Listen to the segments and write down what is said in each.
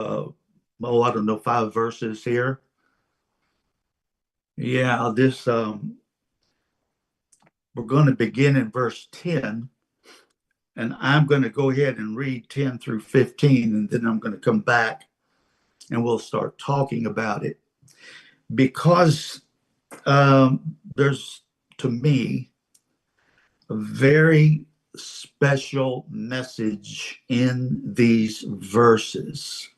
I don't know, 5 verses here. Yeah, this we're going to begin in verse 10, and I'm going to go ahead and read 10 through 15, and then I'm going to come back and we'll start talking about it. Because there's, to me, a very special message in these verses.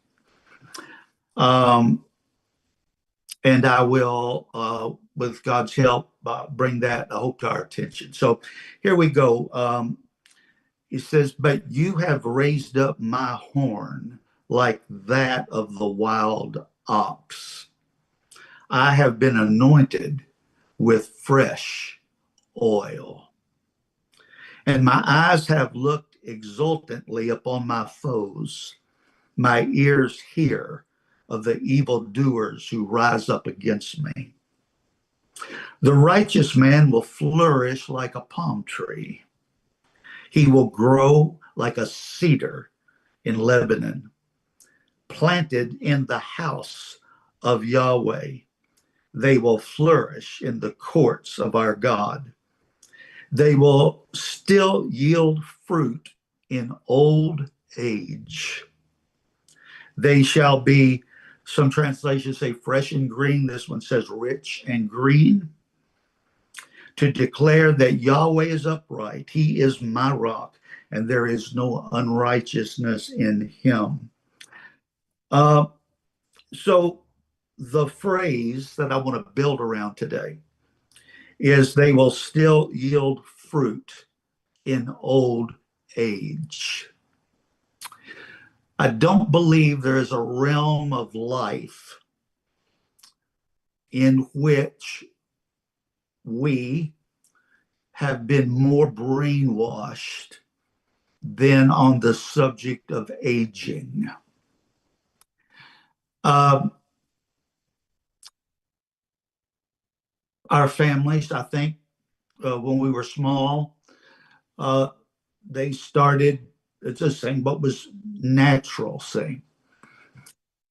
And I will, with God's help, bring that, I hope, to our attention. So here we go. It says, "But you have raised up my horn like that of the wild ox. I have been anointed with fresh oil, and my eyes have looked exultantly upon my foes. My ears hear of the evildoers who rise up against me. The righteous man will flourish like a palm tree. He will grow like a cedar in Lebanon, planted in the house of Yahweh. They will flourish in the courts of our God. They will still yield fruit in old age. They shall be," some translations say fresh and green. This one says rich and green. "To declare that Yahweh is upright. He is my rock, and there is no unrighteousness in him." So the phrase that I want to build around today is they will still yield fruit in old age. I don't believe there is a realm of life in which we have been more brainwashed than on the subject of aging. Our families, I think, when we were small, they started just saying what was natural saying.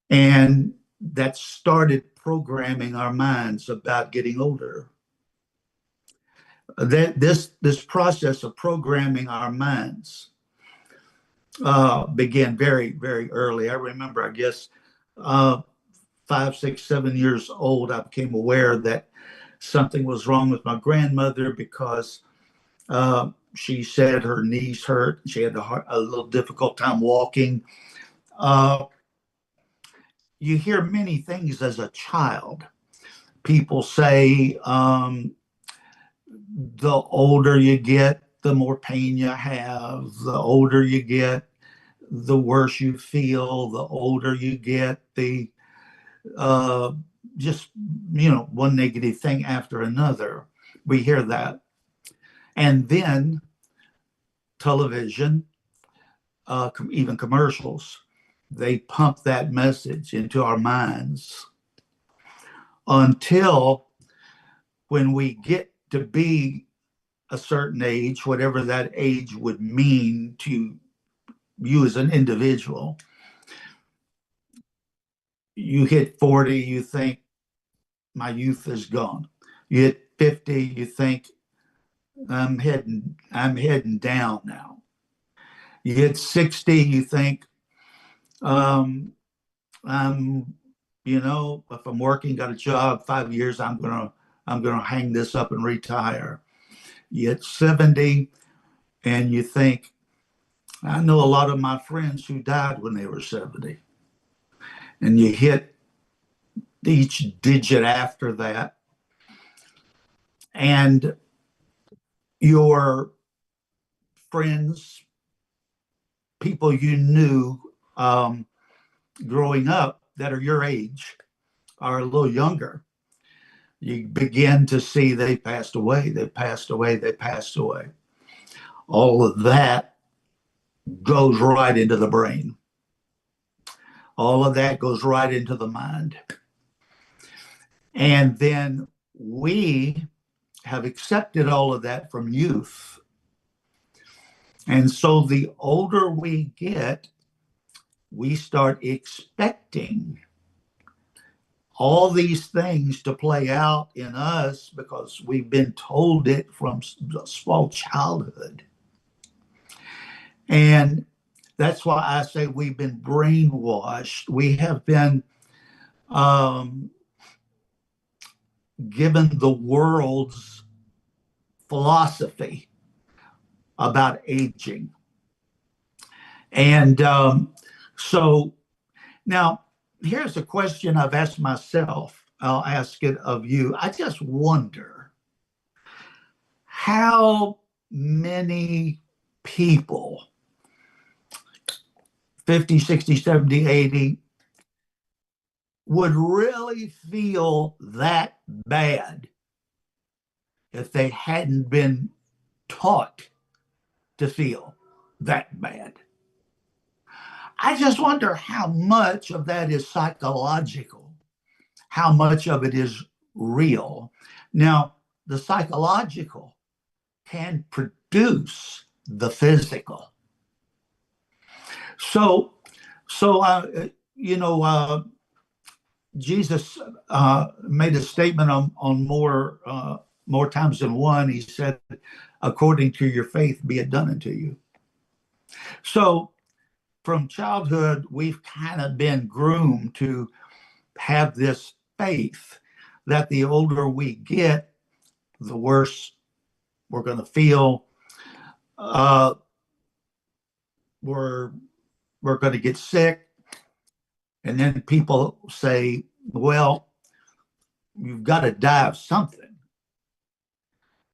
And that started programming our minds about getting older. This process of programming our minds began very, very early. I remember, I guess, 5, 6, 7 years old, I became aware that something was wrong with my grandmother because she said her knees hurt. She had a little difficult time walking. You hear many things as a child. People say the older you get, the more pain you have. The older you get, the worse you feel. The older you get, the just, one negative thing after another. We hear that. And then television, even commercials, they pump that message into our minds until when we get to be a certain age, whatever that age would mean to you as an individual. You hit 40, you think, my youth is gone. You hit 50, you think, I'm heading down now. You hit 60, you think, I'm, if I'm working, got a job, 5 years, I'm gonna hang this up and retire. You hit 70, and you think, I know a lot of my friends who died when they were 70. And you hit each digit after that, and your friends, people you knew growing up that are your age, are a little younger. You begin to see they passed away, they passed away, they passed away. All of that goes right into the brain. All of that goes right into the mind. And then we have accepted all of that from youth. And so the older we get, we start expecting all these things to play out in us because we've been told it from small childhood. And that's why I say we've been brainwashed. We have been given the world's philosophy about aging. And so now here's a question I've asked myself. I'll ask it of you. I just wonder how many people, 50, 60, 70, 80, would really feel that bad if they hadn't been taught to feel that bad. I just wonder how much of that is psychological, how much of it is real. Now, the psychological can produce the physical. So, Jesus made a statement on more times than one. He said, "According to your faith, be it done unto you." So, from childhood, we've kind of been groomed to have this faith that the older we get, the worse we're going to feel. We're going to get sick. And then people say, well, you've got to die of something.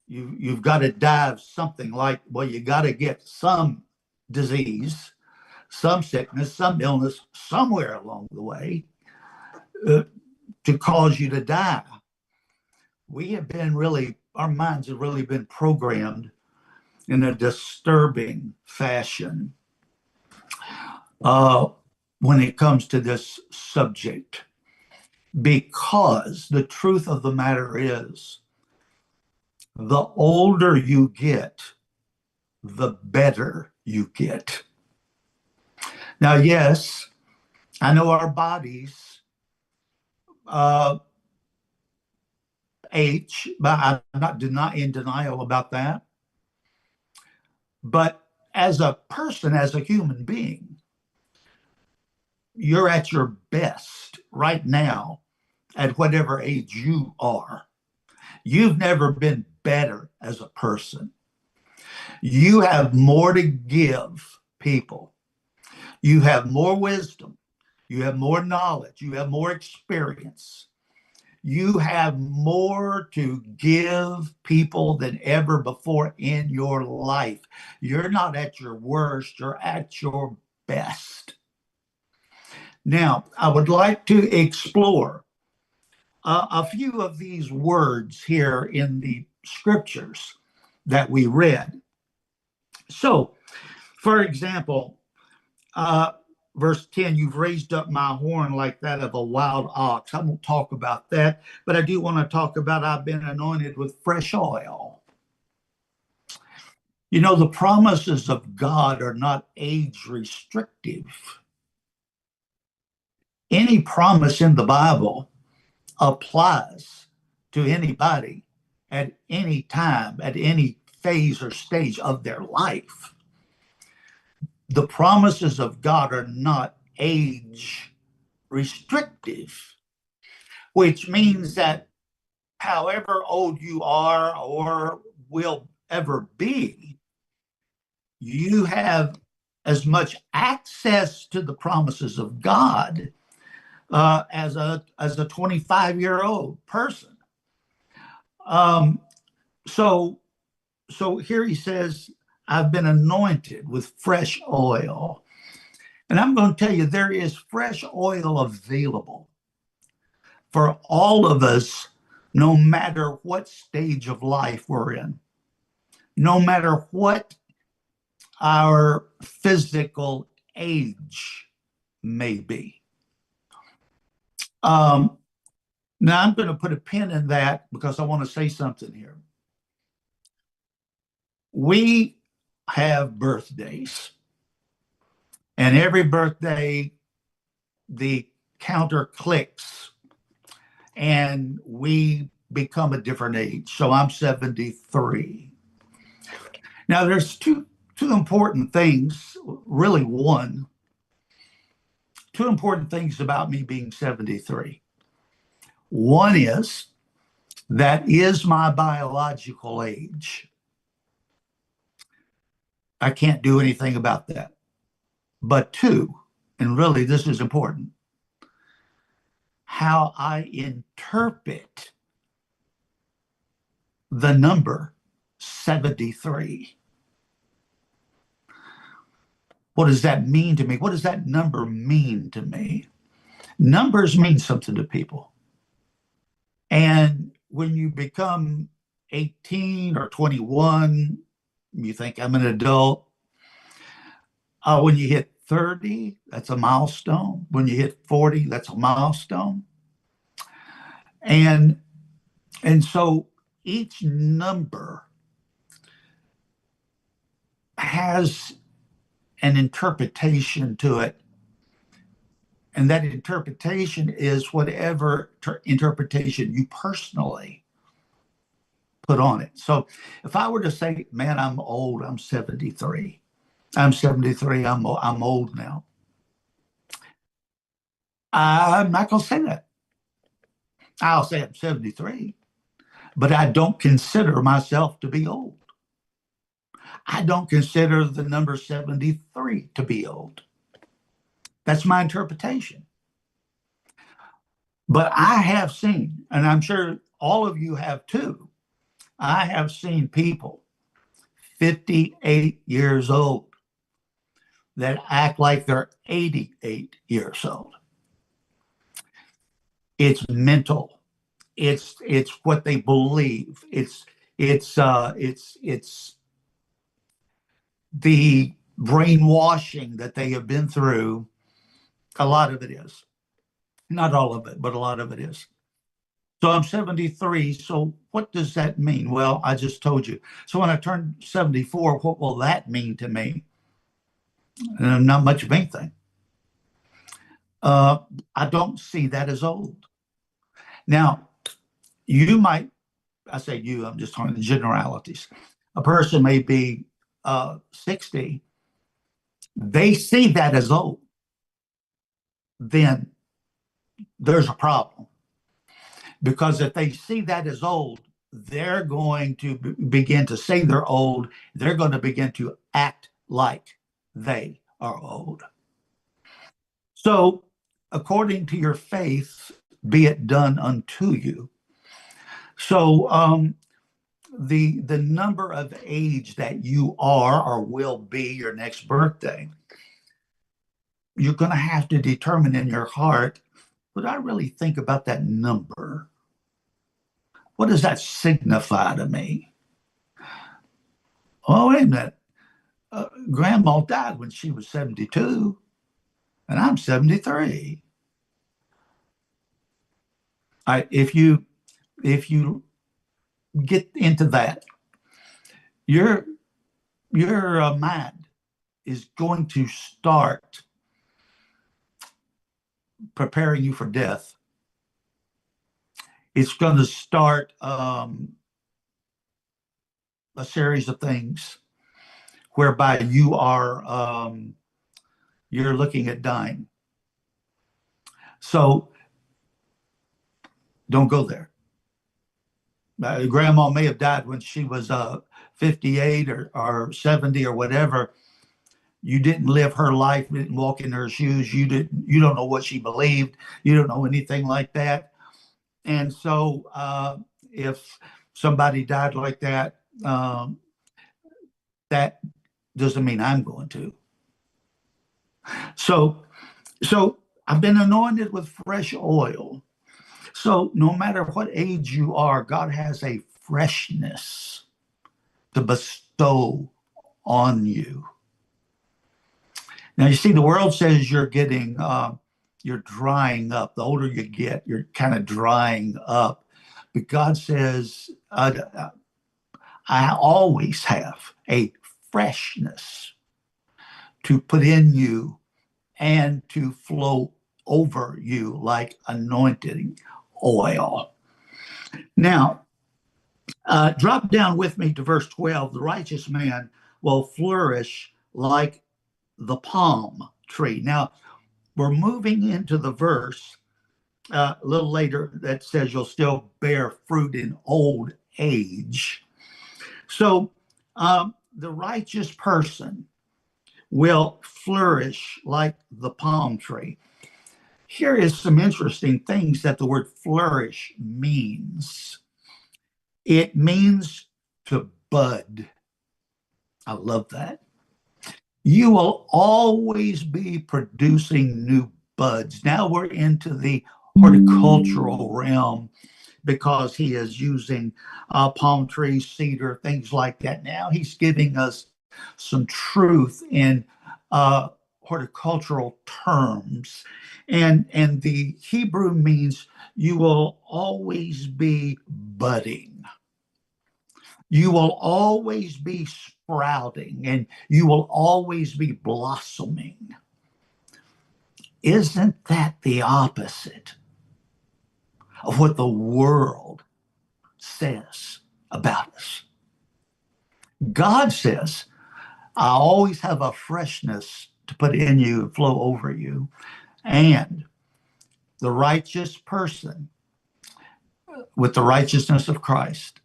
You've got to die of something like, well, you got to get some disease, some sickness, some illness somewhere along the way to cause you to die. We have been our minds have really been programmed in a disturbing fashion when it comes to this subject, because the truth of the matter is, the older you get, the better you get. Now, yes, I know our bodies age, but I'm not in denial about that. But as a person, as a human being, you're at your best right now at whatever age you are. You've never been better as a person. You have more to give people. You have more wisdom. You have more knowledge. You have more experience. You have more to give people than ever before in your life. You're not at your worst, you're at your best. Now, I would like to explore a few of these words here in the scriptures that we read. So, for example, verse 10, you've raised up my horn like that of a wild ox. I won't talk about that, but I do want to talk about I've been anointed with fresh oil. You know, the promises of God are not age restrictive. Any promise in the Bible applies to anybody at any time, at any phase or stage of their life. The promises of God are not age restrictive, which means that however old you are or will ever be, you have as much access to the promises of God as a 25-year-old person. So here he says, I've been anointed with fresh oil. And I'm going to tell you, there is fresh oil available for all of us, no matter what stage of life we're in, no matter what our physical age may be. Now, I'm going to put a pin in that because I want to say something here. We have birthdays. And every birthday, the counter clicks and we become a different age. So I'm 73. Now, there's two important things, really one, two important things about me being 73. One is that is my biological age. I can't do anything about that. But two, and really this is important, how I interpret the number 73. What does that mean to me? What does that number mean to me? Numbers mean something to people. And when you become 18 or 21, you think I'm an adult. When you hit 30, that's a milestone. When you hit 40, that's a milestone. And so each number has an interpretation to it. And that interpretation is whatever interpretation you personally put on it. So if I were to say, man, I'm old, I'm 73. I'm 73, I'm old now. I'm not going to say that. I'll say I'm 73, but I don't consider myself to be old. I don't consider the number 73 to be old. That's my interpretation. But I have seen, and I'm sure all of you have too, I have seen people 58 years old that act like they're 88 years old. It's mental. It's what they believe. It's the brainwashing that they have been through. A lot of it is. Not all of it, but a lot of it is. So I'm 73. So what does that mean? Well, I just told you. So when I turn 74, what will that mean to me? Not much of anything. I don't see that as old. Now, you might, I say you, I'm just talking generalities. A person may be 60, they see that as old, then there's a problem. Because if they see that as old, they're going to begin to say they're old. They're going to begin to act like they are old. So, according to your faith, be it done unto you. So, the number of age that you are or will be your next birthday, you're going to have to determine in your heart, would I really think about that number? What does that signify to me? Oh, wait a minute. Grandma died when she was 72, and I'm 73. If you get into that, your mind is going to start preparing you for death. It's going to start a series of things whereby you're looking at dying. So don't go there. Grandma may have died when she was 58 or 70 or whatever. You didn't live her life, didn't walk in her shoes. You don't know what she believed. You don't know anything like that. And so if somebody died like that, that doesn't mean I'm going to. So I've been anointed with fresh oil. So no matter what age you are, God has a freshness to bestow on you. Now, you see, the world says you're drying up. The older you get, you're kind of drying up. But God says, I always have a freshness to put in you and to flow over you like anointing oil. Now, drop down with me to verse 12. The righteous man will flourish like the palm tree. Now, we're moving into the verse a little later that says you'll still bear fruit in old age. So, the righteous person will flourish like the palm tree. Here is some interesting things that the word flourish means. It means to bud. I love that. You will always be producing new buds. Now we're into the horticultural realm because he is using palm trees, cedar, things like that. Now he's giving us some truth in horticultural terms. And the Hebrew means you will always be budding. You will always be sprouting, and you will always be blossoming. Isn't that the opposite of what the world says about us? God says, I always have a freshness to put in you and flow over you. And the righteous person with the righteousness of Christ,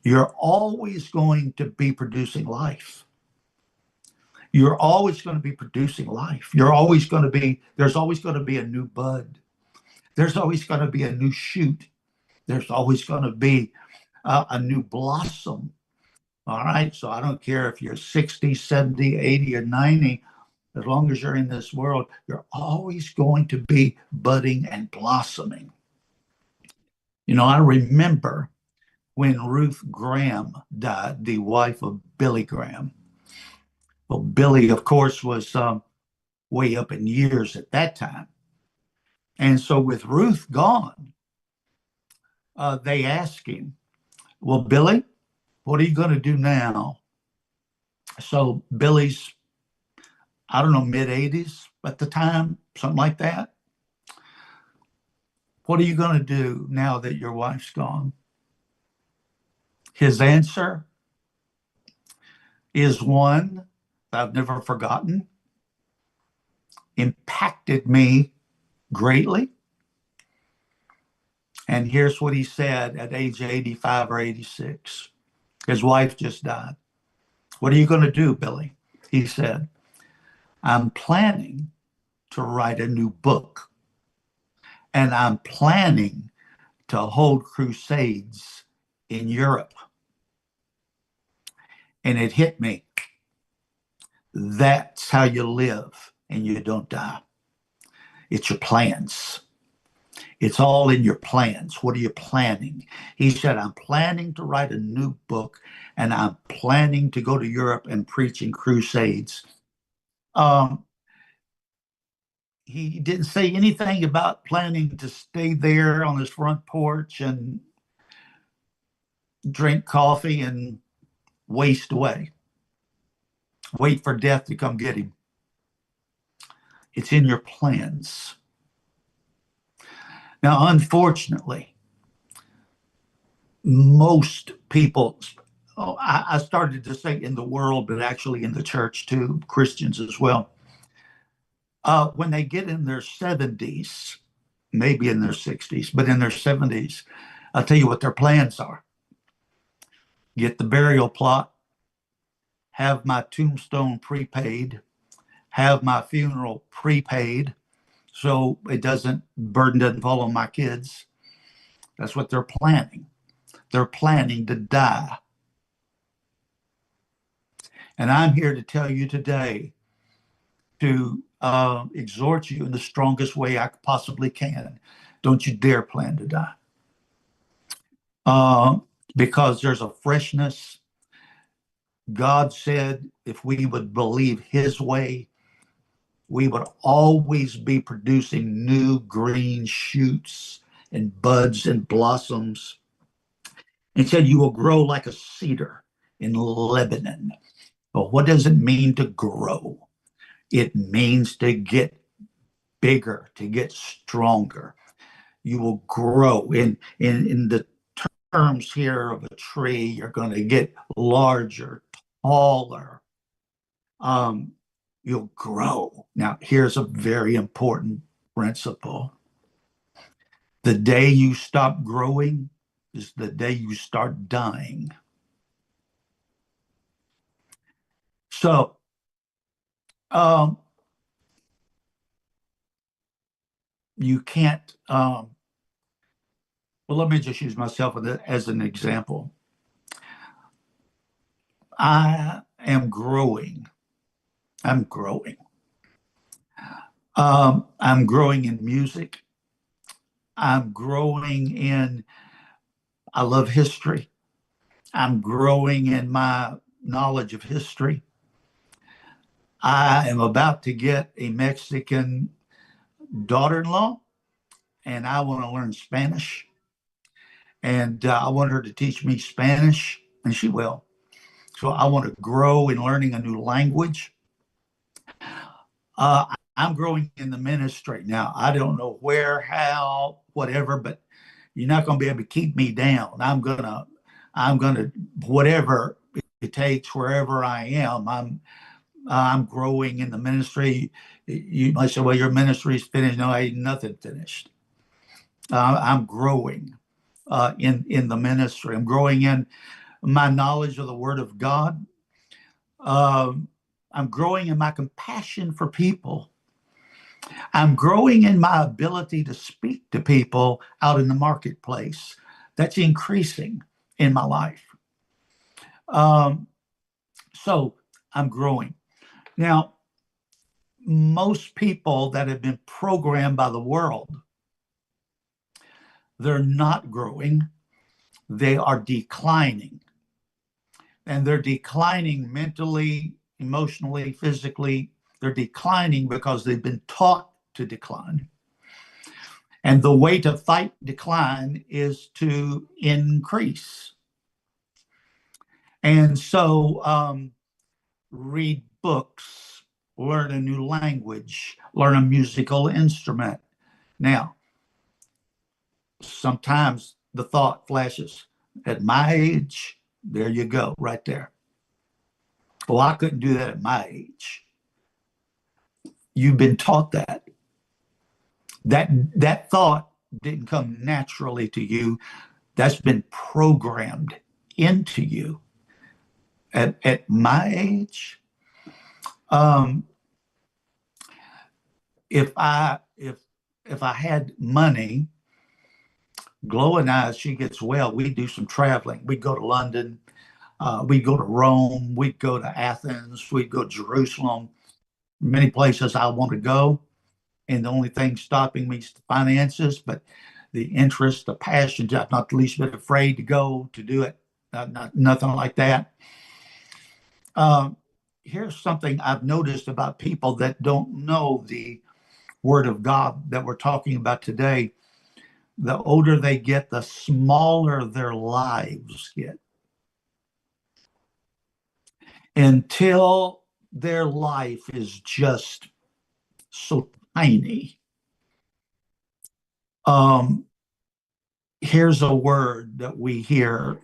you're always going to be producing life. You're always going to be producing life. There's always going to be a new bud. There's always going to be a new shoot. There's always going to be a new blossom. All right. So I don't care if you're 60, 70, 80, or 90, as long as you're in this world, you're always going to be budding and blossoming. You know, I remember when Ruth Graham died, the wife of Billy Graham. Well, Billy, of course, was way up in years at that time. And so with Ruth gone, they asked him, well, Billy, what are you going to do now? So Billy's, I don't know, mid-80s at the time, something like that. What are you going to do now that your wife's gone? His answer is one I've never forgotten, impacted me greatly. And here's what he said at age 85 or 86. His wife just died. What are you going to do, Billy? He said, I'm planning to write a new book. And I'm planning to hold crusades in Europe. And it hit me. That's how you live and you don't die. It's your plans. It's all in your plans. What are you planning? He said, I'm planning to write a new book and I'm planning to go to Europe and preach in crusades. He didn't say anything about planning to stay there on his front porch and drink coffee and waste away. Wait for death to come get him. It's in your plans. Now, unfortunately, most people, I started to say in the world, but actually in the church too, Christians as well, when they get in their 70s, maybe in their 60s, but in their 70s, I'll tell you what their plans are. Get the burial plot, have my tombstone prepaid, have my funeral prepaid, so burden doesn't fall on my kids. That's what they're planning. They're planning to die. And I'm here to tell you today to exhort you in the strongest way I possibly can. Don't you dare plan to die. Because there's a freshness. God said if we would believe his way, we would always be producing new green shoots and buds and blossoms. And said you will grow like a cedar in Lebanon. Well, what does it mean to grow? It means to get bigger, to get stronger. You will grow. In the terms here of a tree, you're going to get larger, taller. Um, you'll grow. Now, here's a very important principle. The day you stop growing is the day you start dying. So, um, you can't, well, let me just use myself as an example. I am growing. I'm growing. I'm growing in music. I'm growing in, I love history. I'm growing in my knowledge of history. I am about to get a Mexican daughter-in-law, and I want to learn Spanish. And I want her to teach me Spanish, and she will. So I want to grow in learning a new language. I'm growing in the ministry now. I don't know where, how, whatever, but you're not going to be able to keep me down. I'm gonna, whatever it takes, wherever I am. I'm growing in the ministry. You might say, well, your ministry is finished. No, ain't nothing finished. I'm growing in the ministry. I'm growing in my knowledge of the Word of God. Um, I'm growing in my compassion for people. I'm growing in my ability to speak to people out in the marketplace. That's increasing in my life. Um, so I'm growing. Now, most people that have been programmed by the world, they're not growing, they are declining. And they're declining mentally, emotionally, physically. They're declining because they've been taught to decline. And the way to fight decline is to increase. And so, read books, learn a new language, learn a musical instrument. Now, sometimes the thought flashes, at my age, there you go, right there. Well, I couldn't do that at my age. You've been taught that. That thought didn't come naturally to you. That's been programmed into you. At my age, um, if I had money, Glow and I, as she gets well, we do some traveling. We'd go to London, we'd go to Rome, we'd go to Athens, we'd go to Jerusalem, many places I want to go. And the only thing stopping me is the finances, but the interest, the passion, I'm not the least bit afraid to go to do it. Nothing like that. Um, Here's something I've noticed about people that don't know the Word of God that we're talking about today. The older they get, the smaller their lives get. Until their life is just so tiny. Um, Here's a word that we hear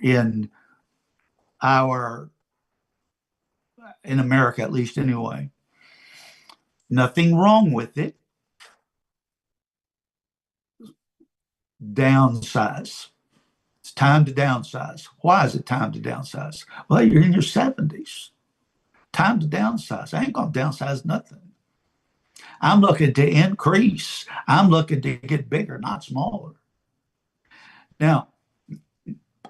our in America, at least anyway. Nothing wrong with it. Downsize. It's time to downsize. Why is it time to downsize? Well, you're in your 70s. Time to downsize. I ain't going to downsize nothing. I'm looking to increase. I'm looking to get bigger, not smaller. Now,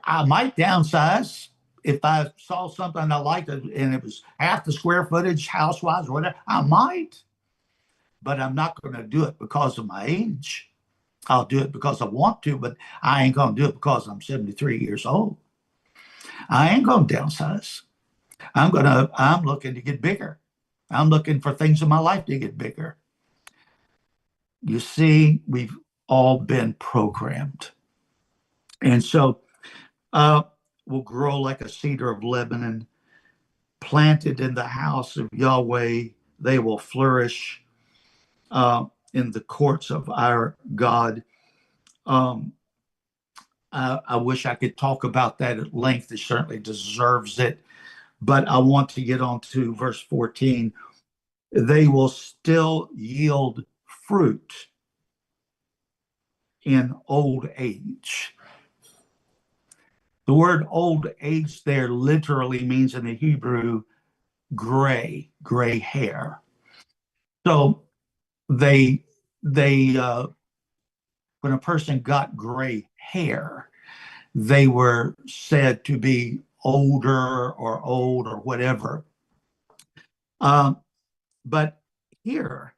I might downsize if I saw something I liked and it was half the square footage, house wise, or whatever. I might, but I'm not going to do it because of my age. I'll do it because I want to, but I ain't going to do it because I'm 73 years old. I ain't going to downsize. I'm looking to get bigger. I'm looking for things in my life to get bigger. You see, we've all been programmed. And so we'll grow like a cedar of Lebanon, planted in the house of Yahweh. They will flourish. in the courts of our God. Um, I wish I could talk about that at length. It certainly deserves it. But I want to get on to verse 14. They will still yield fruit in old age. The word old age there literally means in the Hebrew gray hair. So they when a person got gray hair, they were said to be older or old or whatever. Um, but here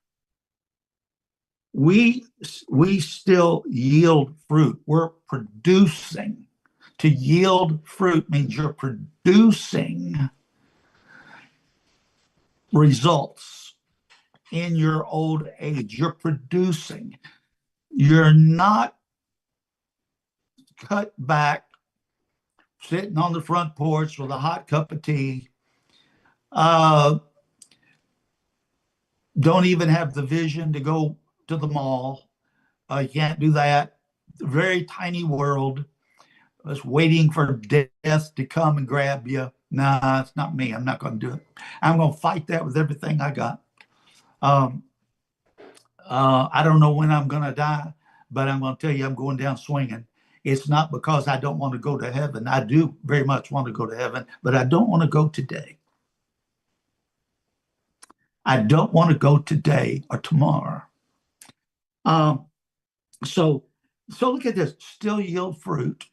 we still yield fruit. We're producing. To yield fruit means you're producing results in your old age. You're producing. You're not cut back, sitting on the front porch with a hot cup of tea. Don't even have the vision to go to the mall. You can't do that. Very tiny world. Just waiting for death to come and grab you. Nah, it's not me. I'm not going to do it. I'm going to fight that with everything I got. Um, I don't know when I'm going to die, but I'm going to tell you, I'm going down swinging. It's not because I don't want to go to heaven. I do very much want to go to heaven, but I don't want to go today. I don't want to go today or tomorrow. Um, so, so look at this. Still yield fruit.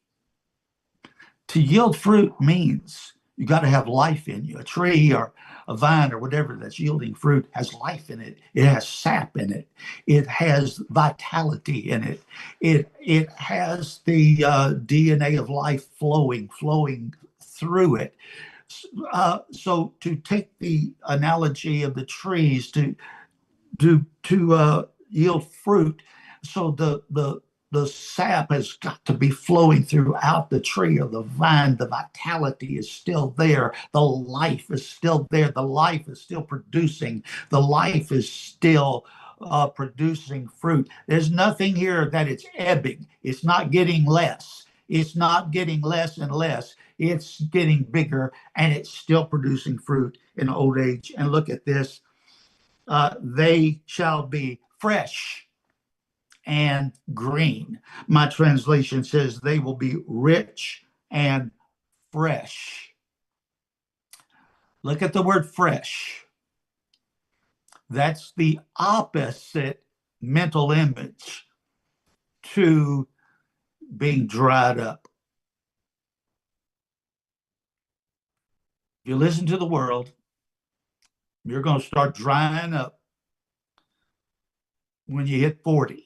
To yield fruit means you got to have life in you. A tree or a vine or whatever that's yielding fruit has life in it. It has sap in it. It has vitality in it. It has the DNA of life flowing through it. So to take the analogy of the trees to yield fruit, so the sap has got to be flowing throughout the tree or the vine. The vitality is still there. The life is still there. The life is still producing. The life is still producing fruit. There's nothing here that it's ebbing. It's not getting less. It's not getting less and less. It's getting bigger, and it's still producing fruit in old age. And look at this. They shall be fresh and green. My translation says they will be rich and fresh. Look at the word fresh. That's the opposite mental image to being dried up. If you listen to the world, you're going to start drying up when you hit 40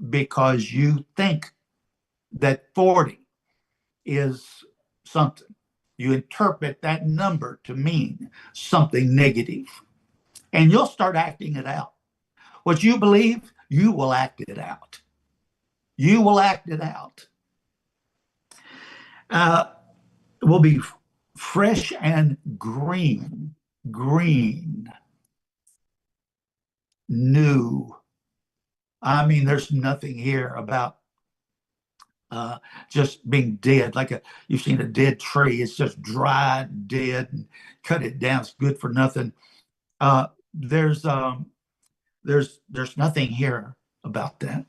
because you think that 40 is something. You interpret that number to mean something negative, and you'll start acting it out. What you believe, you will act it out. You will act it out. It will be fresh and green, new. I mean, there's nothing here about just being dead. You've seen a dead tree; it's just dry, and dead, and cut it down. It's good for nothing. Uh, there's um, there's nothing here about that.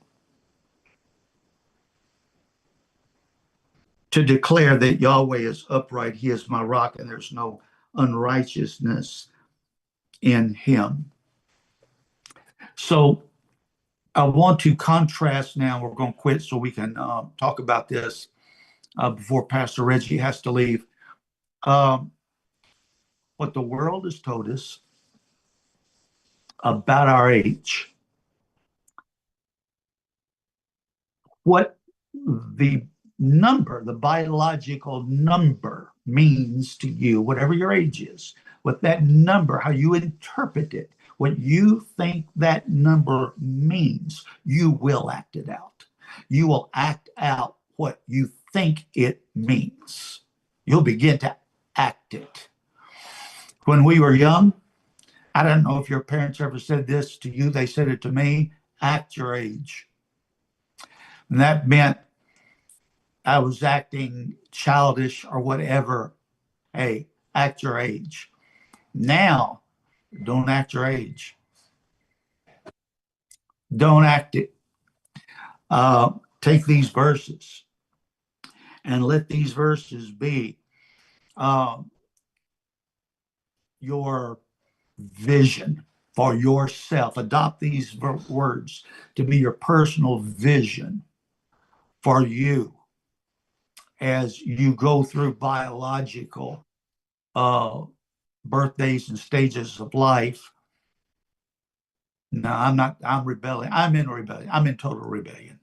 To declare that Yahweh is upright, He is my rock, and there's no unrighteousness in Him. So I want to contrast now. We're going to quit so we can talk about this before Pastor Reggie has to leave. What the world has told us about our age, what the the biological number means to you, whatever your age is, what that number, how you interpret it, what you think that number means, you will act it out. You will act out what you think it means. You'll begin to act it. When we were young, I don't know if your parents ever said this to you. They said it to me: act your age. And that meant I was acting childish or whatever. Hey, act your age. Now, don't act your age. Don't act it. Take these verses and let these verses be uh, your vision for yourself. Adopt these words to be your personal vision for you as you go through biological uh, birthdays and stages of life. No, I'm not. I'm rebelling. I'm in rebellion. I'm in total rebellion.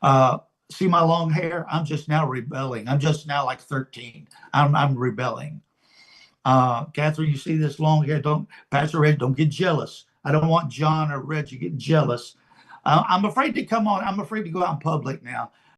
Uh, See my long hair? I'm just now rebelling. I'm just now like 13. I'm rebelling. Catherine, you see this long hair? Don't, Pastor Red, don't get jealous. I don't want John or Reggie getting jealous. I'm afraid to come on. I'm afraid to go out in public now.